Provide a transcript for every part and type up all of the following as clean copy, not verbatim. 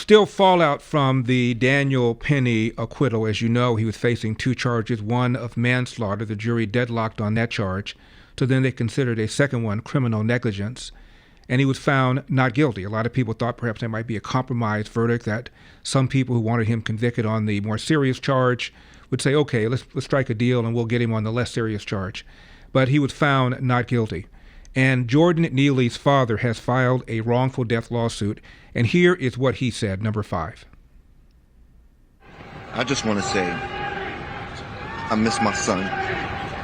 Still fallout from the Daniel Penny acquittal. As you know, he was facing 2 charges, one of manslaughter. The jury deadlocked on that charge. So then they considered a second one, criminal negligence. And he was found not guilty. A lot of people thought perhaps there might be a compromise verdict, that some people who wanted him convicted on the more serious charge would say, okay, let's strike a deal and we'll get him on the less serious charge. But he was found not guilty. And Jordan Neely's father has filed a wrongful death lawsuit. And here is what he said, number 5. I just want to say, I miss my son.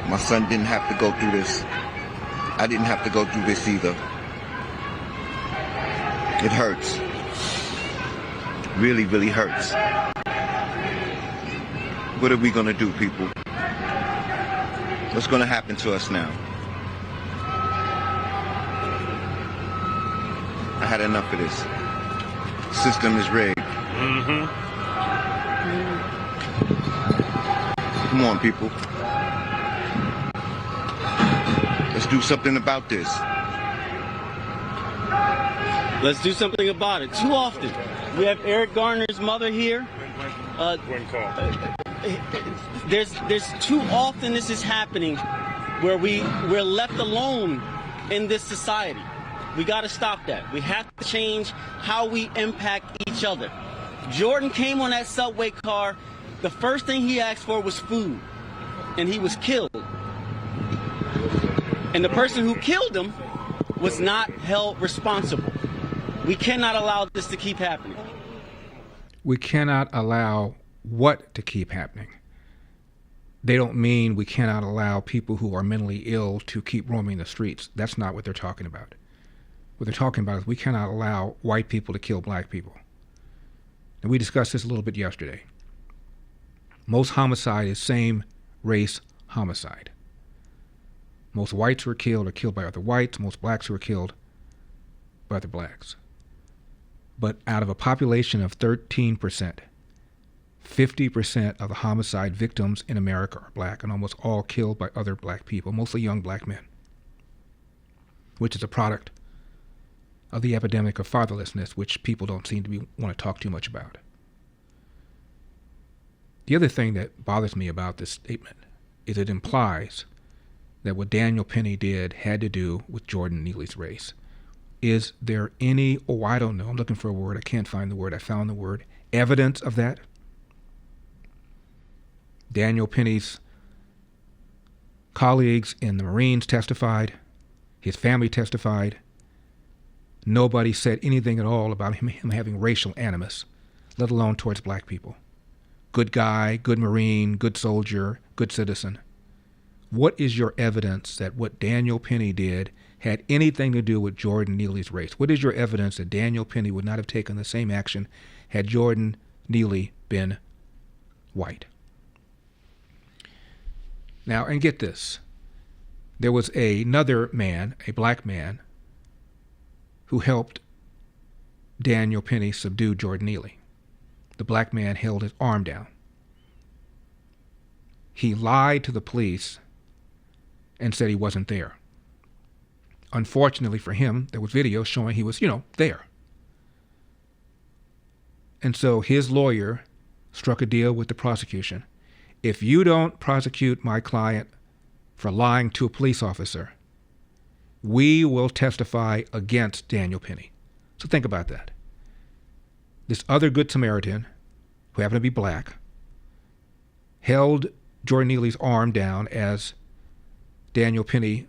My son didn't have to go through this. I didn't have to go through this either. It hurts. Really, really hurts. What are we going to do, people? What's going to happen to us now? I had enough of this. System is rigged. Come on, people. Let's do something about this. Let's do something about it. Too often, we have Eric Garner's mother here. There's too often this is happening where we're left alone in this society. We got to stop that. We have to change how we impact each other. Jordan came on that subway car. The first thing he asked for was food, and he was killed. And the person who killed him was not held responsible. We cannot allow this to keep happening. We cannot allow what to keep happening? They don't mean we cannot allow people who are mentally ill to keep roaming the streets. That's not what they're talking about. What they're talking about is we cannot allow white people to kill black people. And we discussed this a little bit yesterday. Most homicide is same race homicide. Most whites who are killed by other whites. Most blacks who are killed by other blacks. But out of a population of 13%, 50% of the homicide victims in America are black, and almost all killed by other black people, mostly young black men, which is a product of the epidemic of fatherlessness, which people don't seem to want to talk too much about. The other thing that bothers me about this statement is it implies that what Daniel Penny did had to do with Jordan Neely's race. Is there any, I don't know, I'm looking for a word, I can't find the word, I found the word, evidence of that? Daniel Penny's colleagues in the Marines testified, his family testified. Nobody said anything at all about him having racial animus, let alone towards black people. Good guy, good Marine, good soldier, good citizen. What is your evidence that what Daniel Penny did had anything to do with Jordan Neely's race? What is your evidence that Daniel Penny would not have taken the same action had Jordan Neely been white? Now, and get this. There was another man, a black man, who helped Daniel Penny subdue Jordan Neely. The black man held his arm down. He lied to the police and said he wasn't there. Unfortunately for him, there was video showing he was, there. And so his lawyer struck a deal with the prosecution. If you don't prosecute my client for lying to a police officer, we will testify against Daniel Penny. So think about that. This other Good Samaritan, who happened to be black, held Jordan Neely's arm down as Daniel Penny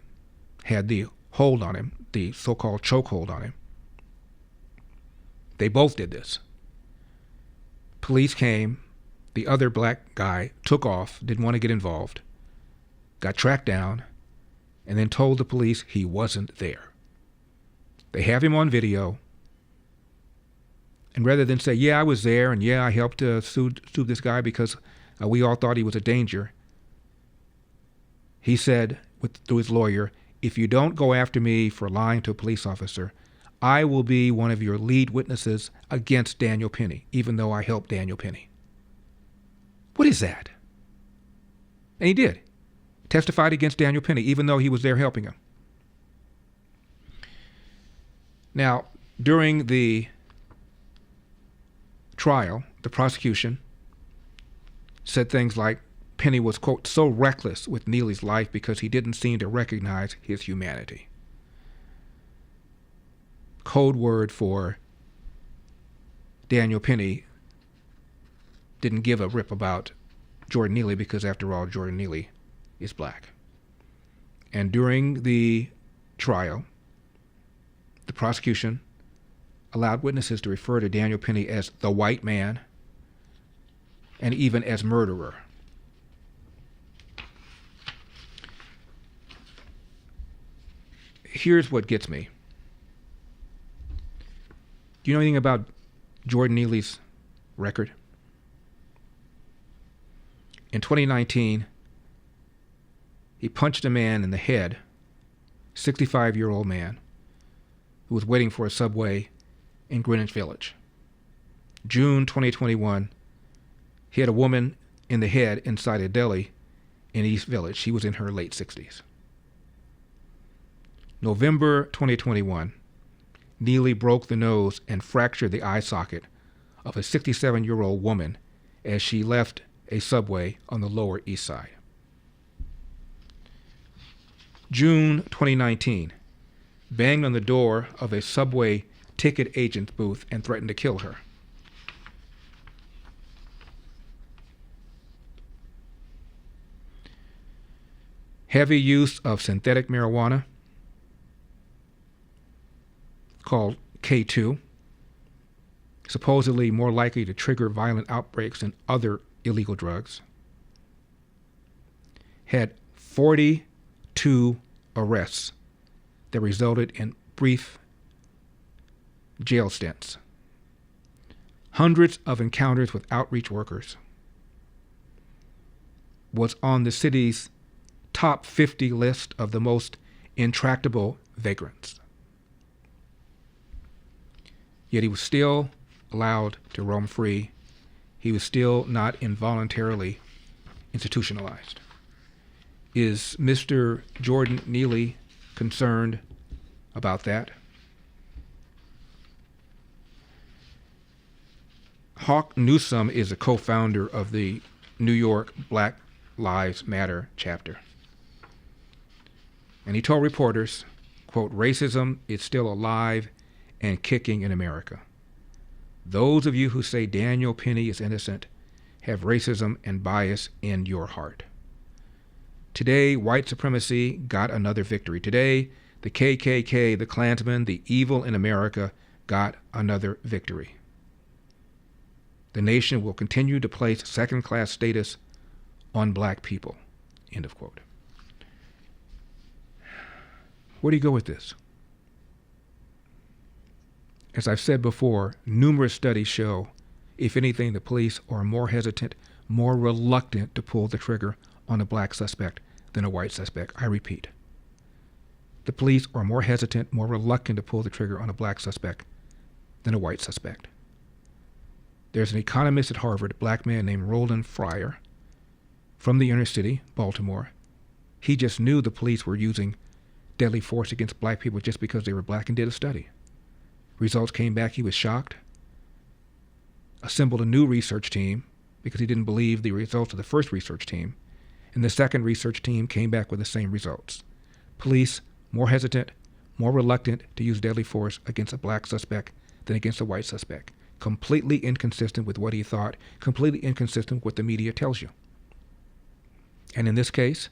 had the hold on him, the so-called chokehold on him. They both did this. Police came. The other black guy took off, didn't want to get involved, got tracked down, and then told the police he wasn't there. They have him on video, and rather than say, yeah, I was there, and yeah, I helped sue this guy because we all thought he was a danger, he said through his lawyer, if you don't go after me for lying to a police officer, I will be one of your lead witnesses against Daniel Penny, even though I helped Daniel Penny. What is that? And he did. Testified against Daniel Penny, even though he was there helping him. Now, during the trial, the prosecution said things like Penny was, quote, so reckless with Neely's life because he didn't seem to recognize his humanity. Code word for Daniel Penny didn't give a rip about Jordan Neely because, after all, Jordan Neely is black. And during the trial, the prosecution allowed witnesses to refer to Daniel Penny as the white man and even as murderer. Here's what gets me. Do you know anything about Jordan Neely's record? In 2019, he punched a man in the head, 65-year-old man, who was waiting for a subway in Greenwich Village. June 2021, he had a woman in the head inside a deli in East Village. She was in her late 60s. November 2021, Neely broke the nose and fractured the eye socket of a 67-year-old woman as she left a subway on the Lower East Side. June 2019, banged on the door of a subway ticket agent's booth and threatened to kill her. Heavy use of synthetic marijuana, called K2, supposedly more likely to trigger violent outbreaks than other illegal drugs, had 42 arrests that resulted in brief jail stints, hundreds of encounters with outreach workers, was on the city's top 50 list of the most intractable vagrants. Yet he was still allowed to roam free. He was still not involuntarily institutionalized. Is Mr. Jordan Neely concerned about that? Hawk Newsome is a co-founder of the New York Black Lives Matter chapter. And he told reporters, quote, racism is still alive and kicking in America. Those of you who say Daniel Penny is innocent have racism and bias in your heart. Today, white supremacy got another victory. Today, the KKK, the Klansmen, the evil in America got another victory. The nation will continue to place second-class status on black people. End of quote. Where do you go with this? As I've said before, numerous studies show, if anything, the police are more hesitant, more reluctant to pull the trigger on a black suspect than a white suspect. I repeat. The police are more hesitant, more reluctant to pull the trigger on a black suspect than a white suspect. There's an economist at Harvard, a black man named Roland Fryer, from the inner city, Baltimore. He just knew the police were using deadly force against black people just because they were black, and did a study. Results came back, he was shocked, assembled a new research team because he didn't believe the results of the first research team, and the second research team came back with the same results. Police more hesitant, more reluctant to use deadly force against a black suspect than against a white suspect. Completely inconsistent with what he thought, completely inconsistent with what the media tells you. And in this case,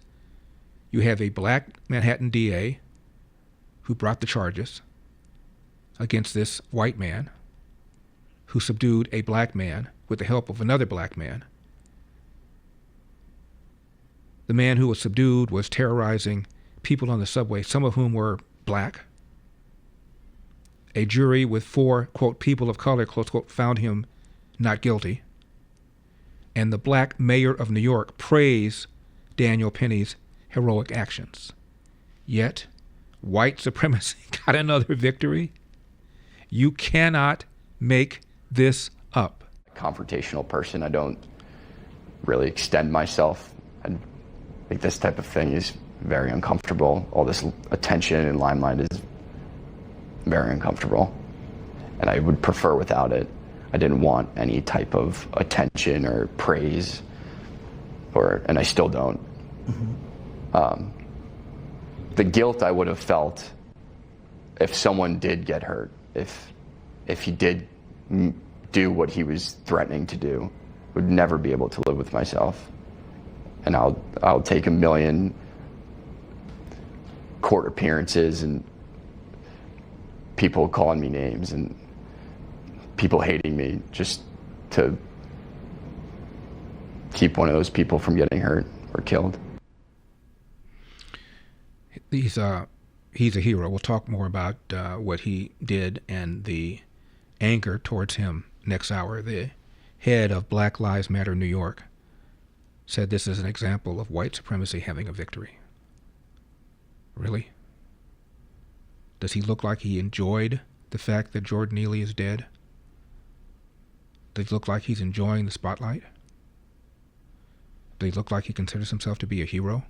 you have a black Manhattan DA who brought the charges against this white man who subdued a black man with the help of another black man. The man who was subdued was terrorizing people on the subway, some of whom were black. A jury with 4, quote, people of color, close quote, found him not guilty. And the black mayor of New York praised Daniel Penny's heroic actions. Yet, white supremacy got another victory. You cannot make this up. Confrontational person. I don't really extend myself. I think this type of thing is very uncomfortable. All this attention and limelight is very uncomfortable, and I would prefer without it. I didn't want any type of attention or praise, and I still don't. The guilt I would have felt if someone did get hurt, if he did do what he was threatening to do, would never be able to live with myself. And I'll take 1 million court appearances and people calling me names and people hating me just to keep one of those people from getting hurt or killed. He's a hero. We'll talk more about what he did and the anger towards him next hour. The head of Black Lives Matter New York said this is an example of white supremacy having a victory. Really? Does he look like he enjoyed the fact that Jordan Neely is dead? Does he look like he's enjoying the spotlight? Does he look like he considers himself to be a hero?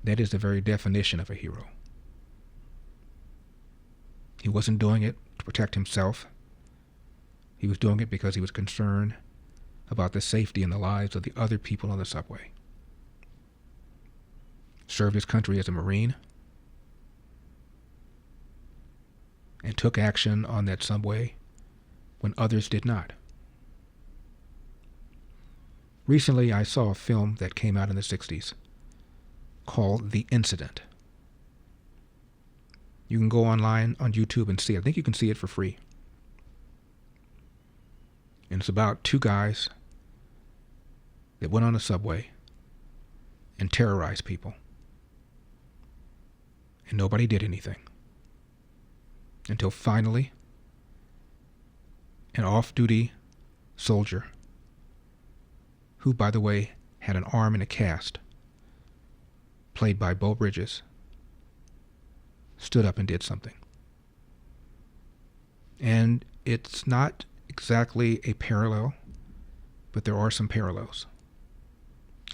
That is the very definition of a hero. He wasn't doing it to protect himself. He was doing it because he was concerned about the safety and the lives of the other people on the subway. Served his country as a Marine and took action on that subway when others did not. Recently, I saw a film that came out in the 60s called The Incident. You can go online on YouTube and see it. I think you can see it for free. And it's about two guys that went on a subway and terrorized people. And nobody did anything. Until finally, an off-duty soldier, who, by the way, had an arm in a cast, played by Beau Bridges, stood up and did something. And it's not exactly a parallel, but there are some parallels.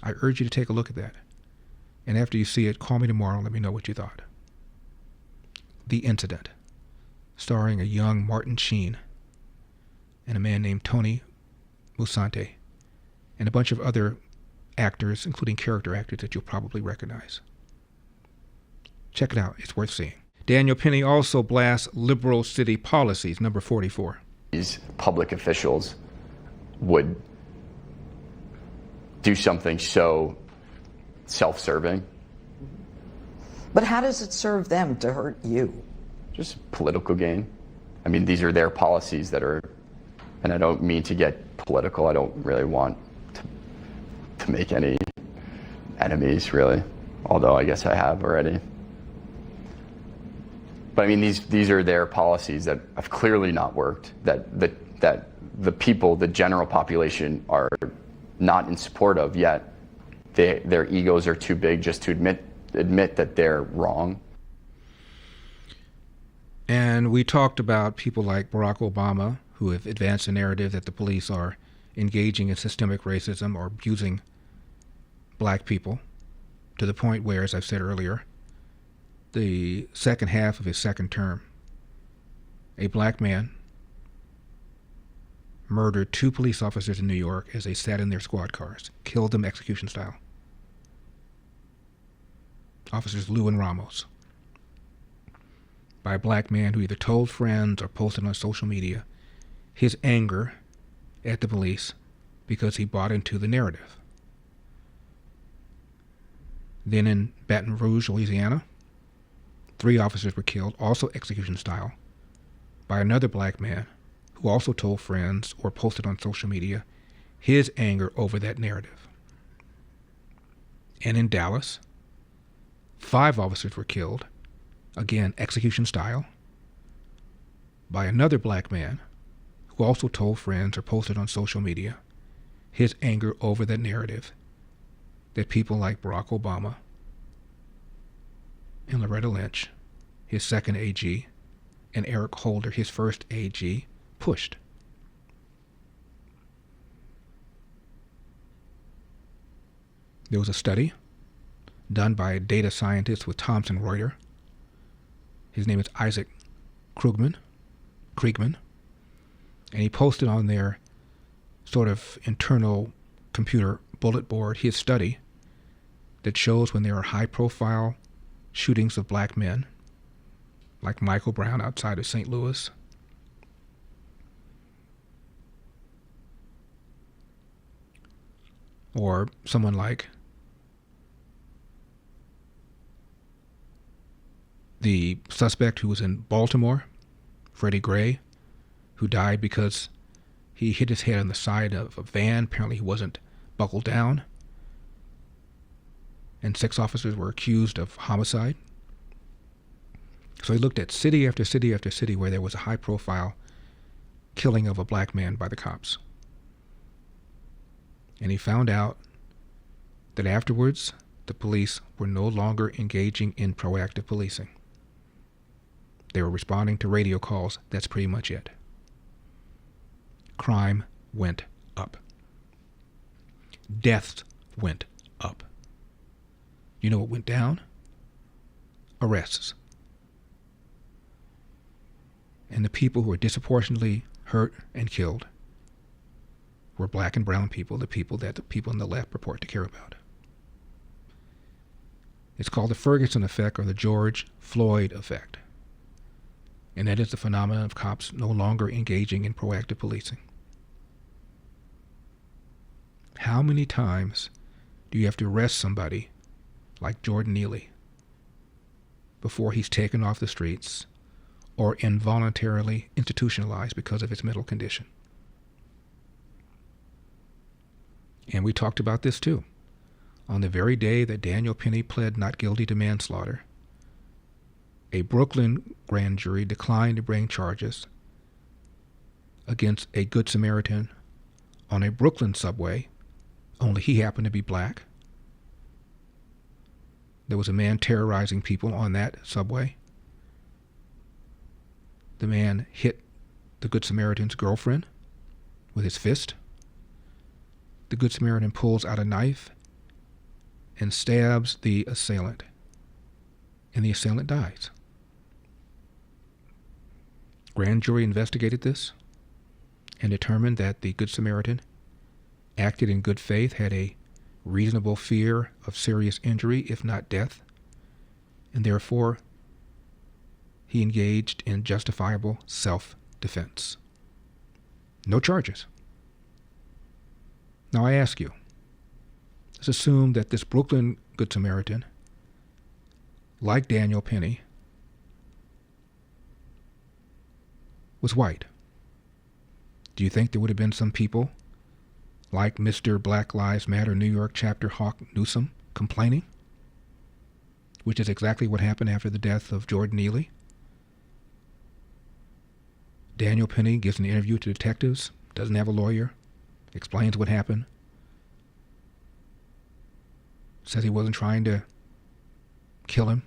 I urge you to take a look at that. And after you see it, call me tomorrow and let me know what you thought. The Incident, starring a young Martin Sheen and a man named Tony Musante, and a bunch of other actors, including character actors that you'll probably recognize. Check it out. It's worth seeing. Daniel Penny also blasts liberal city policies, number 44. These public officials would do something so self-serving. But how does it serve them to hurt you? Just political gain. I mean, these are their policies that are, and I don't mean to get political. I don't really want to make any enemies, really, although I guess I have already. But I mean, these are their policies that have clearly not worked, that the people, the general population, are not in support of, yet their egos are too big just to admit that they're wrong. And we talked about people like Barack Obama, who have advanced a narrative that the police are engaging in systemic racism or abusing black people, to the point where, as I've said earlier, the second half of his second term, a black man murdered 2 police officers in New York as they sat in their squad cars, killed them execution style. Officers Lou and Ramos, by a black man who either told friends or posted on social media his anger at the police because he bought into the narrative. Then in Baton Rouge, Louisiana, 3 officers were killed, also execution style, by another black man who also told friends or posted on social media his anger over that narrative. And in Dallas, 5 officers were killed, again execution style, by another black man who also told friends or posted on social media his anger over that narrative that people like Barack Obama and Loretta Lynch, his second AG, and Eric Holder, his first AG, pushed. There was a study done by a data scientist with Thomson Reuters. His name is Isaac Krugman. Kriegman, and he posted on their sort of internal computer bullet board his study that shows when there are high-profile shootings of black men, like Michael Brown outside of St. Louis, or someone like the suspect who was in Baltimore, Freddie Gray, who died because he hit his head on the side of a van. Apparently he wasn't buckled down. And 6 officers were accused of homicide. So he looked at city after city after city where there was a high-profile killing of a black man by the cops. And he found out that afterwards, the police were no longer engaging in proactive policing. They were responding to radio calls. That's pretty much it. Crime went up. Deaths went up. You know what went down? Arrests. And the people who were disproportionately hurt and killed were black and brown people, the people that the people on the left purport to care about. It's called the Ferguson effect or the George Floyd effect. And that is the phenomenon of cops no longer engaging in proactive policing. How many times do you have to arrest somebody like Jordan Neely before he's taken off the streets or involuntarily institutionalized because of his mental condition? And we talked about this too. On the very day that Daniel Penny pled not guilty to manslaughter, a Brooklyn grand jury declined to bring charges against a Good Samaritan on a Brooklyn subway, only he happened to be black. There was a man terrorizing people on that subway. The man hit the Good Samaritan's girlfriend with his fist. The Good Samaritan pulls out a knife and stabs the assailant, and the assailant dies. Grand jury investigated this and determined that the Good Samaritan acted in good faith, had a reasonable fear of serious injury, if not death, and therefore he engaged in justifiable self-defense. No charges. Now I ask you, let's assume that this Brooklyn Good Samaritan, like Daniel Penny, was white. Do you think there would have been some people like Mr. Black Lives Matter New York chapter Hawk Newsom complaining? Which is exactly what happened after the death of Jordan Neely. Daniel Penny gives an interview to detectives, doesn't have a lawyer, explains what happened, says he wasn't trying to kill him,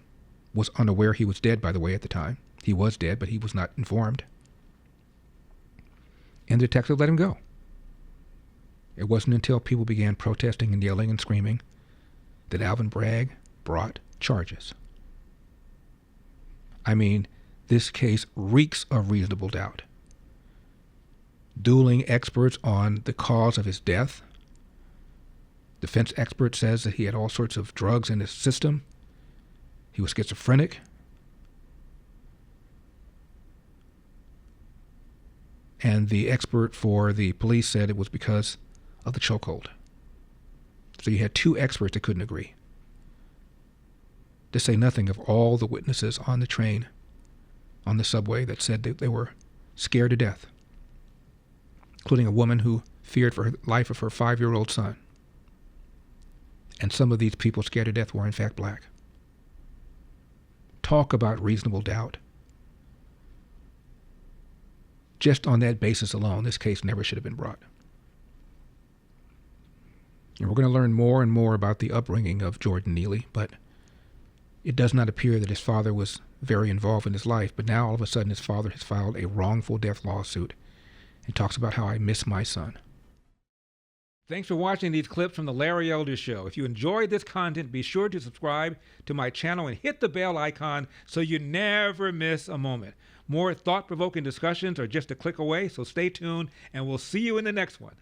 was unaware he was dead, by the way, at the time. He was dead, but he was not informed. And the detective let him go. It wasn't until people began protesting and yelling and screaming that Alvin Bragg brought charges. I mean, this case reeks of reasonable doubt. Dueling experts on the cause of his death. Defense expert says that he had all sorts of drugs in his system. He was schizophrenic. And the expert for the police said it was because of the chokehold. So you had 2 experts that couldn't agree. To say nothing of all the witnesses on the train, on the subway, that said that they were scared to death, including a woman who feared for the life of her 5-year-old son. And some of these people scared to death were in fact black. Talk about reasonable doubt. Just on that basis alone, this case never should have been brought. And we're going to learn more and more about the upbringing of Jordan Neely, but it does not appear that his father was very involved in his life. But now all of a sudden his father has filed a wrongful death lawsuit and talks about how I miss my son. Thanks for watching these clips from The Larry Elder Show. If you enjoyed this content, be sure to subscribe to my channel and hit the bell icon so you never miss a moment. More thought-provoking discussions are just a click away, so stay tuned, and we'll see you in the next one.